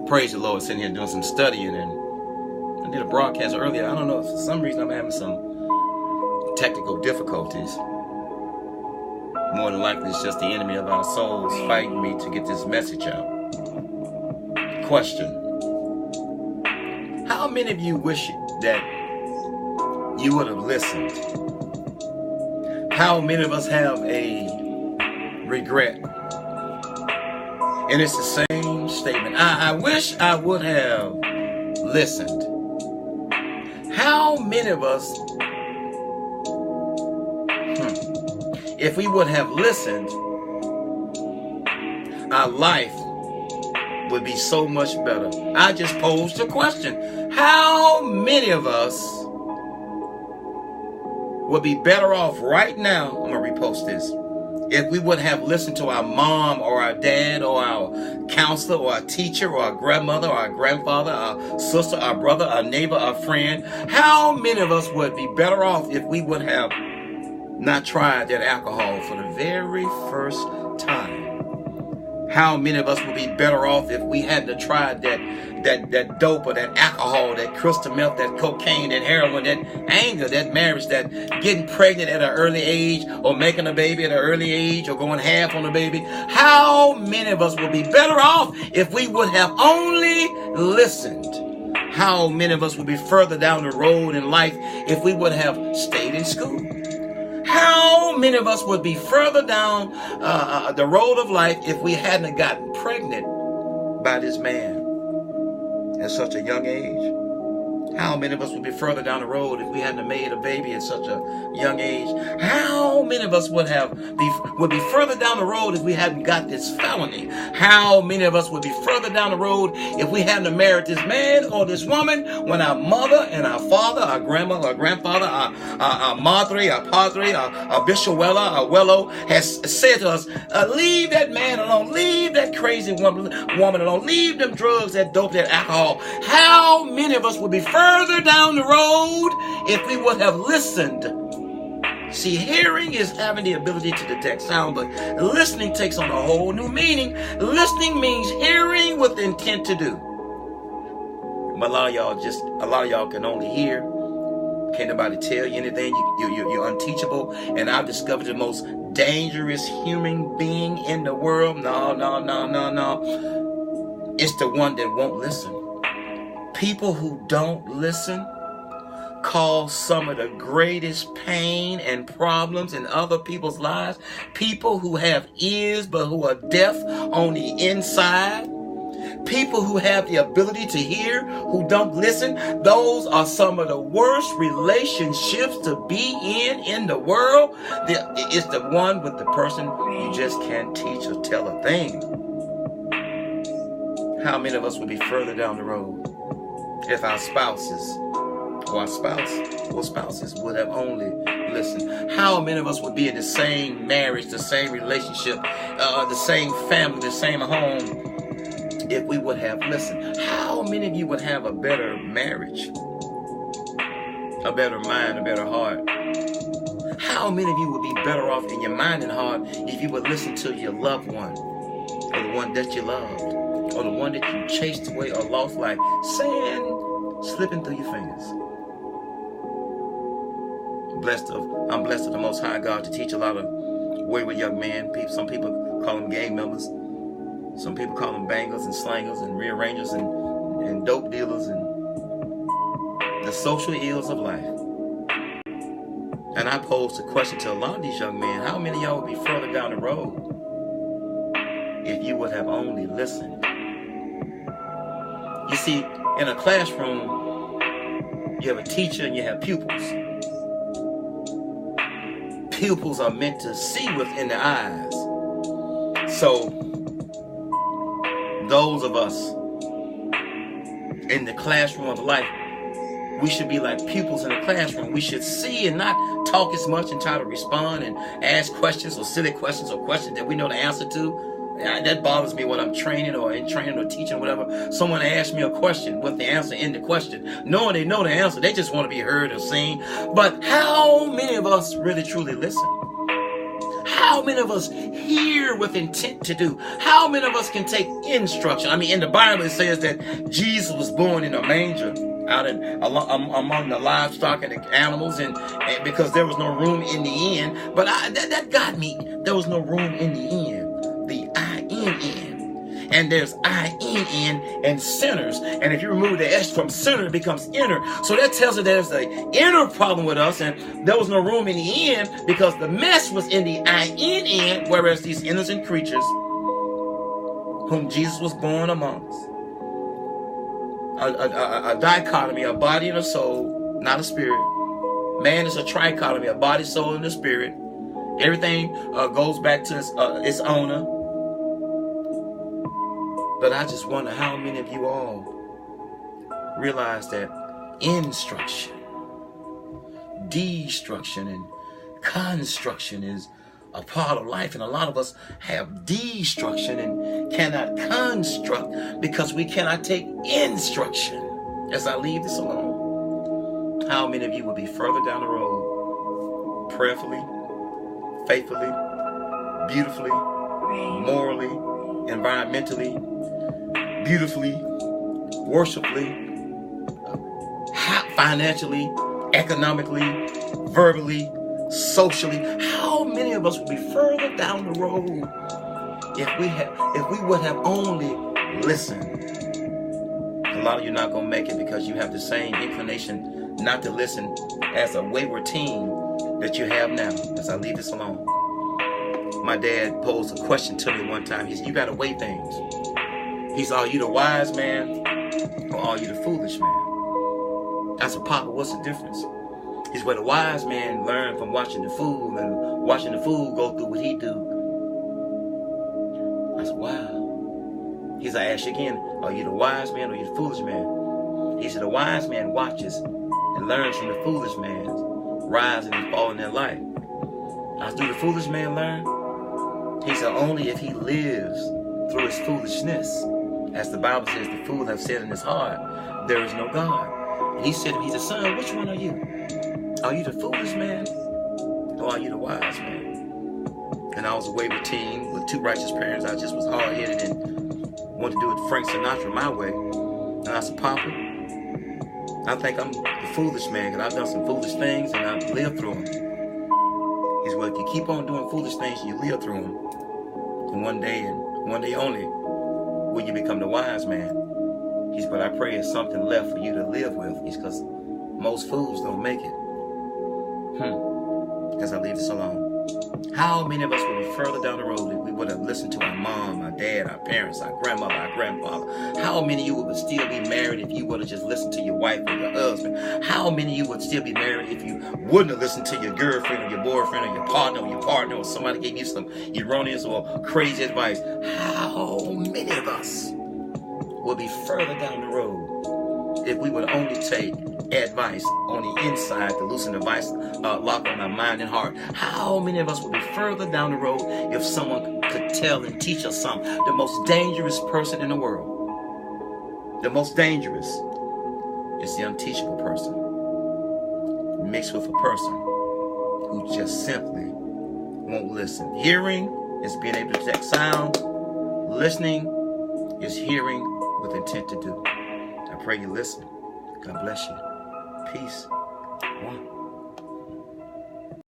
Praise the Lord, sitting here doing some studying, and I did a broadcast earlier. I don't know, for some reason I'm having some technical difficulties. More than likely it's just the enemy of our souls fighting me to get this message out. Question: how many of you wish that you would have listened? How many of us have a regret? And it's the same statement. I wish I would have listened. How many of us, if we would have listened, our life would be so much better? I just posed a question. How many of us would be better off right now? I'm going to repost this. If we would have listened to our mom or our dad or our counselor or our teacher or our grandmother or our grandfather, our sister, our brother, our neighbor, our friend, how many of us would be better off if we would have not tried that alcohol for the very first time? How many of us would be better off if we hadn't tried that dope or that alcohol, that crystal meth, that cocaine, that heroin, that anger, that marriage, that getting pregnant at an early age or making a baby at an early age or going half on a baby? How many of us would be better off if we would have only listened? How many of us would be further down the road in life if we would have stayed in school? How many of us would be further down the road of life if we hadn't gotten pregnant by this man at such a young age? How many of us would be further down the road if we hadn't made a baby at such a young age? How many of us would be further down the road if we hadn't got this felony? How many of us would be further down the road if we hadn't married this man or this woman when our mother and our father, our grandmother, our grandfather, our madre, our padre, our bishoella, our wello has said to us, leave that man alone, leave that crazy woman alone, leave them drugs, that dope, that alcohol. How many of us would be further down the road if we would have listened? See, hearing is having the ability to detect sound, but listening takes on a whole new meaning. Listening means hearing with intent to do. But a lot of y'all can only hear. Can't nobody tell you anything. You're unteachable. And I've discovered the most dangerous human being in the world. No. It's the one that won't listen. People who don't listen cause some of the greatest pain and problems in other people's lives. People who have ears but who are deaf on the inside. People who have the ability to hear, who don't listen. Those are some of the worst relationships to be in the world. It's the one with the person you just can't teach or tell a thing. How many of us would be further down the road if our spouses would have only listened? How many of us would be in the same marriage, the same relationship, the same family, the same home if we would have listened? How many of you would have a better marriage, a better mind, a better heart? How many of you would be better off in your mind and heart if you would listen to your loved one, or the one that you loved, or the one that you chased away or lost, like sand slipping through your fingers? I'm blessed of the Most High God to teach a lot of wayward young men. Some people call them gang members. Some people call them bangers and slangers and rearrangers and dope dealers and the social ills of life. And I posed a question to a lot of these young men. How many of y'all would be further down the road if you would have only listened? You see, in a classroom, you have a teacher and you have pupils. Pupils are meant to see within the eyes. So, those of us in the classroom of life, we should be like pupils in the classroom. We should see and not talk as much and try to respond and ask questions or silly questions or questions that we know the answer to. That bothers me when I'm training or in training or teaching or whatever. Someone asks me a question with the answer in the question, knowing they know the answer. They just want to be heard or seen. But how many of us really truly listen? How How many of us hear with intent to do? How many of us can take instruction? I mean, in the Bible it says that Jesus was born in a manger out among the livestock and the animals, and because there was no room in the inn. But that got me. There was no room in the inn. The I-N-N. And there's I-N-N and sinners. And if you remove the S from sinner, it becomes inner. So that tells us there's an inner problem with us, and there was no room in the inn because the mess was in the I-N-N, whereas these innocent creatures whom Jesus was born amongst, a dichotomy, a body and a soul, not a spirit. Man is a trichotomy, a body, soul, and a spirit. Everything goes back to its owner. But I just wonder how many of you all realize that instruction, destruction, and construction is a part of life. And a lot of us have destruction and cannot construct because we cannot take instruction. As I leave this alone, how many of you will be further down the road, prayerfully, faithfully, beautifully, morally, environmentally, beautifully, worshipfully, financially, economically, verbally, socially? How many of us would be further down the road if we would have only listened? A lot of you are not going to make it because you have the same inclination not to listen as a wayward teen that you have now. As I leave this alone, my dad posed a question to me one time. He said, "You got to weigh things." He said, "Are you the wise man or are you the foolish man?" I said, "Papa, what's the difference?" He said, "Well, the wise man learned from watching the fool and watching the fool go through what he do." I said, "Wow." He said, "I ask you again, are you the wise man or are you the foolish man?" He said, "The wise man watches and learns from the foolish man's rising and falling in life." I said, "Do the foolish man learn?" He said, "Only if he lives through his foolishness. As the Bible says, the fool have said in his heart, there is no God." And he said to me, he said, "Son, which one are you? Are you the foolish man or are you the wise man?" And I was a wayward teen with two righteous parents. I just was hard-headed and wanted to do it Frank Sinatra my way. And I said, "Papa, I think I'm the foolish man because I've done some foolish things and I've lived through them." He said, "Well, if you keep on doing foolish things, you live through them. And one day only, will you become the wise man." He said, "But I pray it's something left for you to live with." He said, "Because most fools don't make it." As I leave this alone, how many of us would be further down the road if we would have listened to our mom, our dad, our parents, our grandmother, our grandfather? How many of you would still be married if you would have just listened to your wife or your husband? How many of you would still be married if you wouldn't have listened to your girlfriend or your boyfriend or your partner or somebody gave you some erroneous or crazy advice? How many of us would be further down the road if we would only take advice on the inside to loosen the vice lock on our mind and heart? How many of us would be further down the road if someone could tell and teach us something? The most dangerous person in the world, the most dangerous, is the unteachable person mixed with a person who just simply won't listen. Hearing is being able to detect sound. Listening is hearing with intent to do. I pray you listen. God bless you. Peace. One.